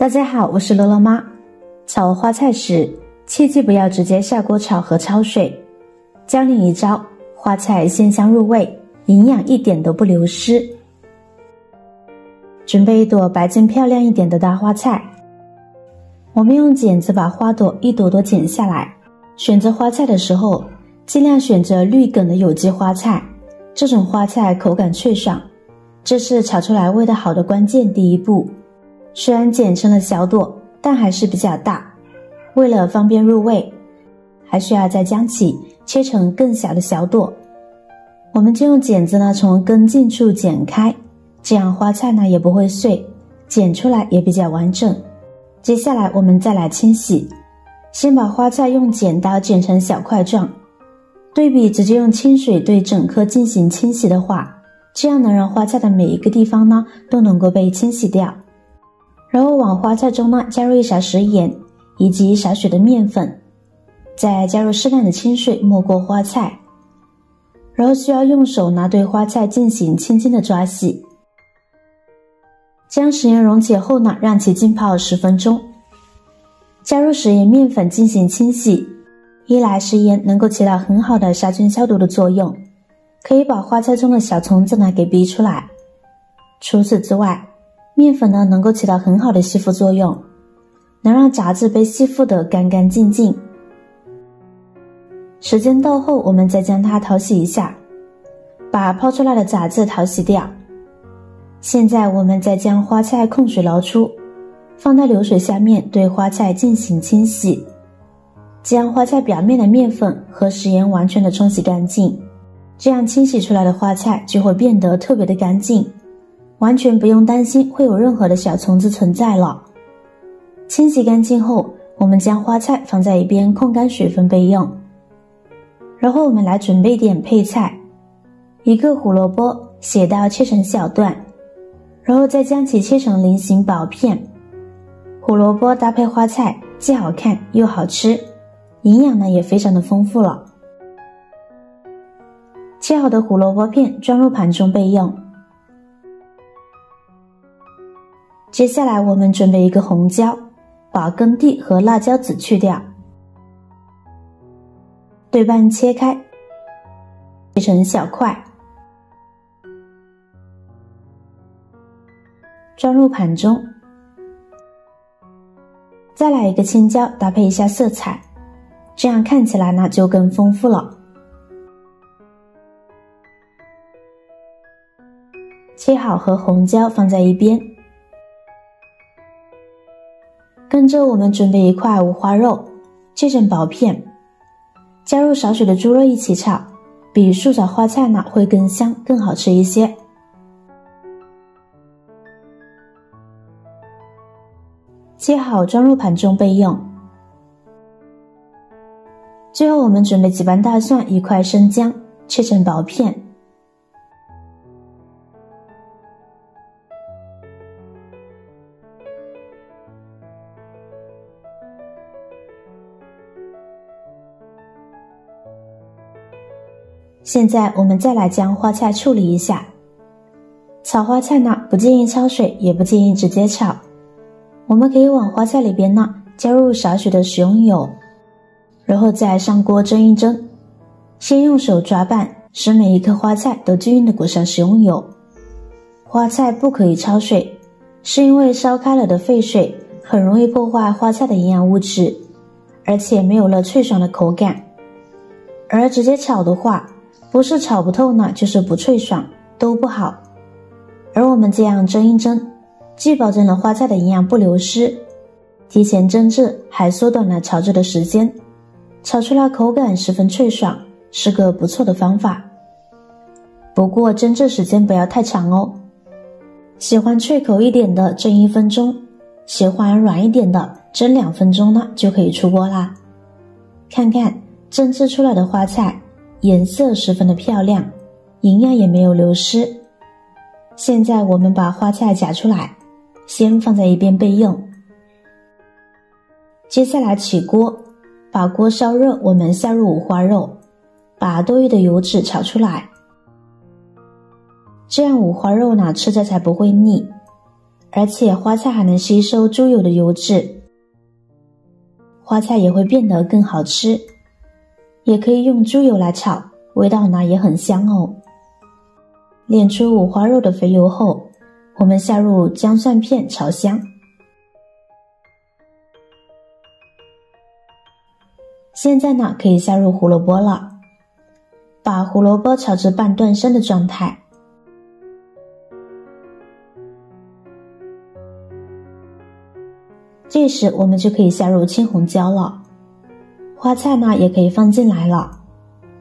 大家好，我是乐乐妈。炒花菜时，切记不要直接下锅炒和焯水。教你一招，花菜鲜香入味，营养一点都不流失。准备一朵白净漂亮一点的大花菜，我们用剪子把花朵一朵朵剪下来。选择花菜的时候，尽量选择绿梗的有机花菜，这种花菜口感脆爽，这是炒出来味道好的关键第一步。虽然剪成了小朵，但还是比较大，为了方便入味，还需要再将其切成更小的小朵。我们就用剪子从根茎处剪开，这样花菜也不会碎，剪出来也比较完整。接下来我们再来清洗，先把花菜用剪刀剪成小块状，对比直接用清水对整颗进行清洗的话，这样能让花菜的每一个地方都能够被清洗掉。然后往花菜中加入1小时盐以及少许的面粉，再加入适量的清水没过花菜，然后需要用手对花菜进行轻轻的抓洗。将食盐溶解后让其浸泡10分钟，加入食盐面粉进行清洗。一来食盐能够起到很好的杀菌消毒的作用，可以把花菜中的小虫子给逼出来。除此之外，面粉能够起到很好的吸附作用，能让杂质被吸附得干干净净。时间到后，我们再将它淘洗一下，把泡出来的杂质淘洗掉。现在我们再将花菜控水捞出，放在流水下面对花菜进行清洗，将花菜表面的面粉和食盐完全的冲洗干净，这样清洗出来的花菜就会变得特别的干净，完全不用担心会有任何的小虫子存在了。清洗干净后，我们将花菜放在一边控干水分备用。然后我们来准备点配菜，一个胡萝卜斜刀切成小段，然后再将其切成菱形薄片。胡萝卜搭配花菜既好看又好吃，营养也非常的丰富了。切好的胡萝卜片装入盘中备用。接下来我们准备一个红椒，把根蒂和辣椒籽去掉，对半切开，切成小块，装入盘中。再来一个青椒，搭配一下色彩，这样看起来就更丰富了。切好和红椒放在一边，跟着我们准备一块五花肉，切成薄片，加入少许的猪肉一起炒，比素炒花菜会更香更好吃一些。切好装入盘中备用。最后我们准备几瓣大蒜，一块生姜，切成薄片。现在我们再来将花菜处理一下。炒花菜不建议焯水，也不建议直接炒。我们可以往花菜里边加入少许的食用油，然后再上锅蒸一蒸。先用手抓拌，使每一颗花菜都均匀的裹上食用油。花菜不可以焯水，是因为烧开了的沸水很容易破坏花菜的营养物质，而且没有了脆爽的口感。而直接炒的话，不是炒不透就是不脆爽，都不好。而我们这样蒸一蒸，既保证了花菜的营养不流失，提前蒸制还缩短了炒制的时间，炒出来口感十分脆爽，是个不错的方法。不过蒸制时间不要太长哦，喜欢脆口一点的蒸1分钟，喜欢软一点的蒸2分钟就可以出锅啦。看看蒸制出来的花菜颜色十分的漂亮，营养也没有流失。现在我们把花菜夹出来，先放在一边备用。接下来起锅，把锅烧热，我们下入五花肉，把多余的油脂炒出来，这样五花肉吃着才不会腻。而且花菜还能吸收猪油的油脂，花菜也会变得更好吃。也可以用猪油来炒，味道呢也很香哦。炼出五花肉的肥油后，我们下入姜蒜片炒香。现在呢可以下入胡萝卜了，把胡萝卜炒至半断生的状态。这时我们就可以下入青红椒了，花菜呢也可以放进来了，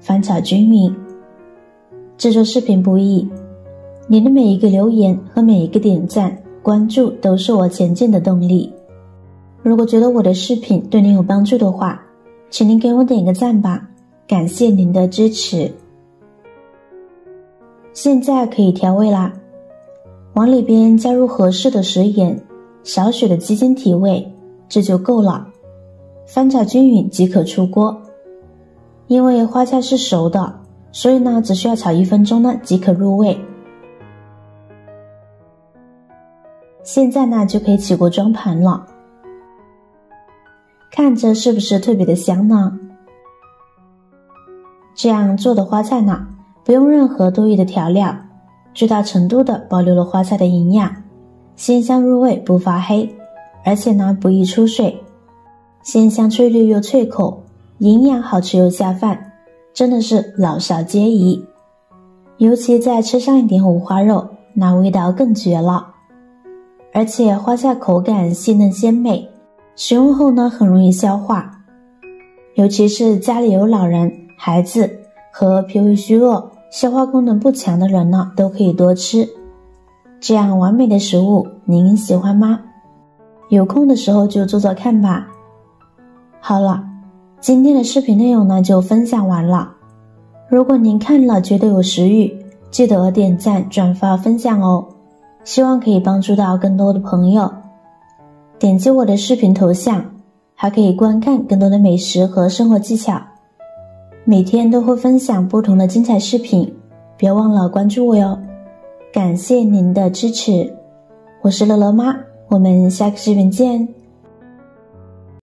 翻炒均匀。制作视频不易，你的每一个留言和每一个点赞、关注都是我前进的动力。如果觉得我的视频对您有帮助的话，请您给我点个赞吧，感谢您的支持。现在可以调味啦，往里边加入合适的食盐，少许的鸡精提味，这就够了。翻炒均匀即可出锅。因为花菜是熟的，所以呢只需要炒1分钟呢即可入味。现在呢就可以起锅装盘了。看着是不是特别的香呢？这样做的花菜呢，不用任何多余的调料，最大程度的保留了花菜的营养，鲜香入味不发黑，而且呢不易出水，鲜香翠绿又脆口，营养好吃又下饭，真的是老少皆宜。尤其再吃上一点五花肉，那味道更绝了。而且花菜口感细嫩鲜美，食用后呢很容易消化，尤其是家里有老人、孩子和脾胃虚弱、消化功能不强的人呢都可以多吃。这样完美的食物您喜欢吗？有空的时候就做做看吧。好了，今天的视频内容呢就分享完了。如果您看了觉得有食欲，记得点赞、转发、分享哦，希望可以帮助到更多的朋友。点击我的视频头像，还可以观看更多的美食和生活技巧。每天都会分享不同的精彩视频，别忘了关注我哟。感谢您的支持，我是乐乐妈，我们下个视频见。